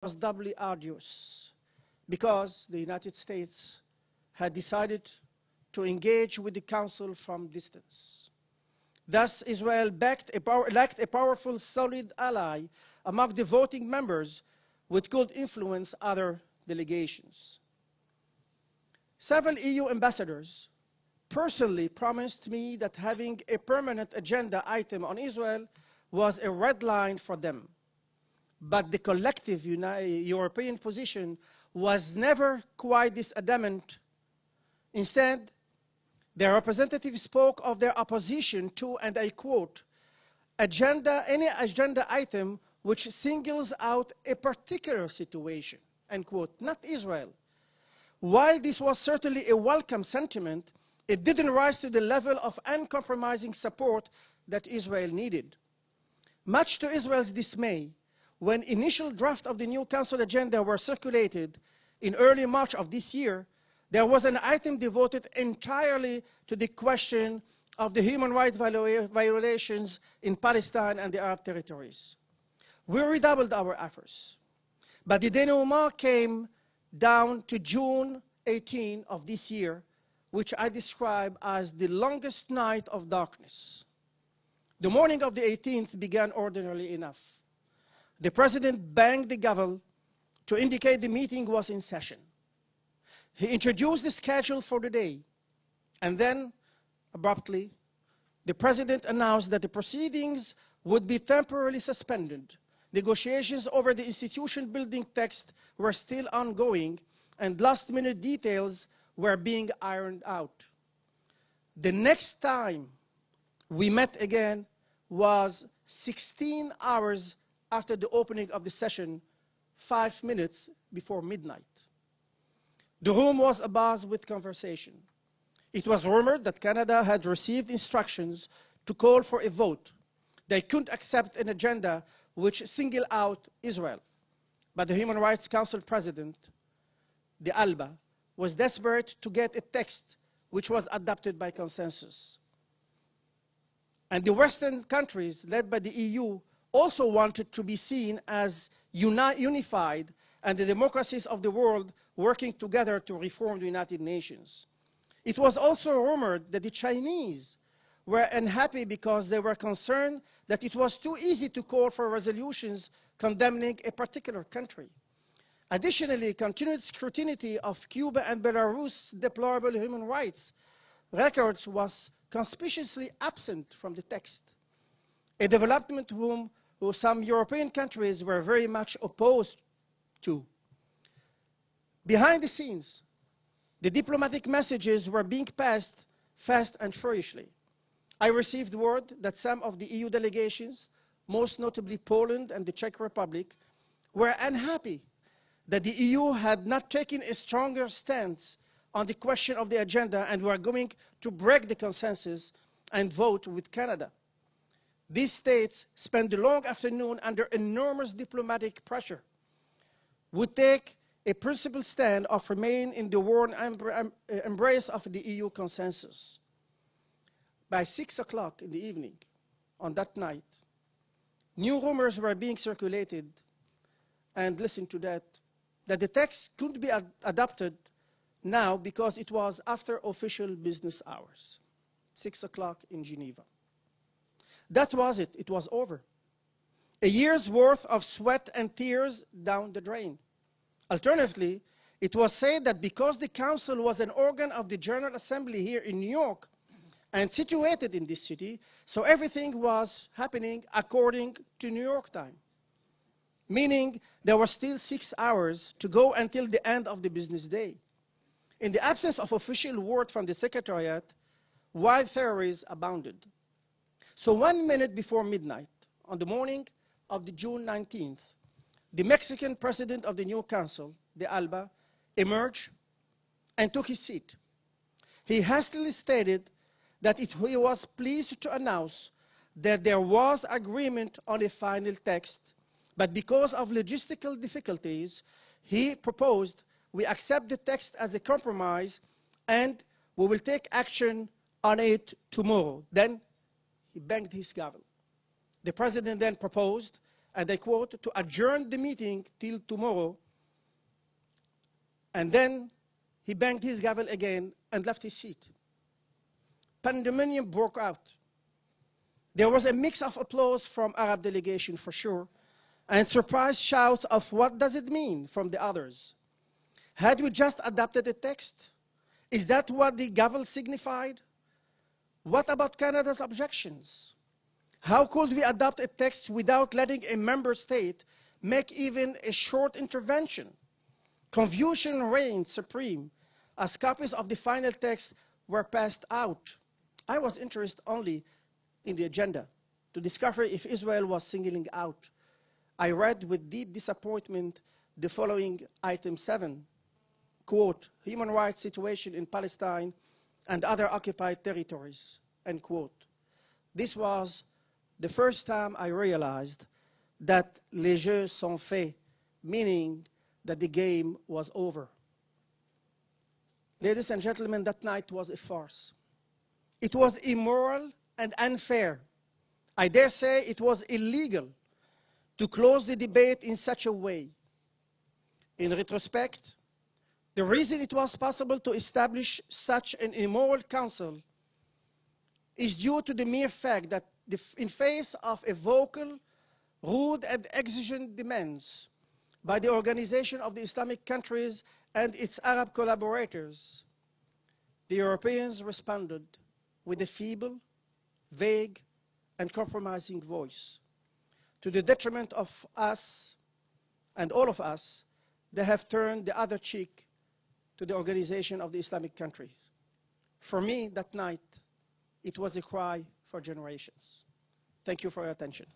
was doubly arduous because the United States had decided to engage with the Council from distance. Thus, Israel lacked a powerful, solid ally among the voting members which could influence other delegations. Several EU ambassadors personally promised me that having a permanent agenda item on Israel was a red line for them. But the collective European position was never quite this adamant. Instead, their representatives spoke of their opposition to, and I quote, any agenda item which singles out a particular situation, end quote, not Israel. While this was certainly a welcome sentiment, it didn't rise to the level of uncompromising support that Israel needed. Much to Israel's dismay, when initial draft of the new Council agenda were circulated in early March of this year, there was an item devoted entirely to the question of the human rights violations in Palestine and the Arab territories. We redoubled our efforts, but the denouement came down to June 18 of this year, which I describe as the longest night of darkness. The morning of the 18th began ordinarily enough. The President banged the gavel to indicate the meeting was in session. He introduced the schedule for the day, and then, abruptly, the President announced that the proceedings would be temporarily suspended. Negotiations over the institution-building text were still ongoing, and last-minute details were being ironed out. The next time we met again was 16 hours after the opening of the session, 5 minutes before midnight. The room was abuzz with conversation. It was rumored that Canada had received instructions to call for a vote. They couldn't accept an agenda which singled out Israel. But the Human Rights Council President, the ALBA, was desperate to get a text which was adopted by consensus. And the Western countries, led by the EU, also wanted to be seen as unified, and the democracies of the world working together to reform the United Nations. It was also rumored that the Chinese were unhappy because they were concerned that it was too easy to call for resolutions condemning a particular country. Additionally, continued scrutiny of Cuba and Belarus' deplorable human rights records was conspicuously absent from the text, a development whom some European countries were very much opposed to. Behind the scenes, the diplomatic messages were being passed fast and furiously. I received word that some of the EU delegations, most notably Poland and the Czech Republic, were unhappy that the EU had not taken a stronger stance on the question of the agenda and were going to break the consensus and vote with Canada. These states spent the long afternoon under enormous diplomatic pressure, would take a principled stand of remain in the warm embrace of the EU consensus. By 6 o'clock in the evening on that night, new rumors were being circulated, and listen to that the text couldn't be adopted now because it was after official business hours, 6 o'clock in Geneva. That was it. It was over. A year's worth of sweat and tears down the drain. Alternatively, it was said that because the Council was an organ of the General Assembly here in New York and situated in this city, so everything was happening according to New York time, meaning there were still 6 hours to go until the end of the business day. In the absence of official word from the Secretariat, wild theories abounded. So 1 minute before midnight, on the morning of the June 19th, the Mexican president of the new council, the ALBA, emerged and took his seat. He hastily stated that he was pleased to announce that there was agreement on a final text, but because of logistical difficulties, he proposed we accept the text as a compromise and we will take action on it tomorrow. Then he banged his gavel. The President then proposed and I quote, to adjourn the meeting till tomorrow. And then he banged his gavel again and left his seat. Pandemonium broke out. There was a mix of applause from Arab delegation for sure, and surprised shouts of what does it mean from the others. Had we just adopted the text? Is that what the gavel signified? What about Canada's objections? How could we adopt a text without letting a member state make even a short intervention? Confusion reigned supreme as copies of the final text were passed out. I was interested only in the agenda to discover if Israel was singling out. I read with deep disappointment the following item 7, quote, human rights situation in Palestine and other occupied territories, end quote. This was the first time I realized that les jeux sont faits, meaning that the game was over. Ladies and gentlemen, that night was a farce. It was immoral and unfair. I dare say it was illegal to close the debate in such a way. In retrospect, the reason it was possible to establish such an immoral council is due to the mere fact that in face of a vocal, rude and exigent demands by the Organization of the Islamic Countries and its Arab collaborators, the Europeans responded with a feeble, vague, and compromising voice. To the detriment of us and all of us, they have turned the other cheek to the Organization of the Islamic Countries. For me, that night, it was a cry for generations. Thank you for your attention.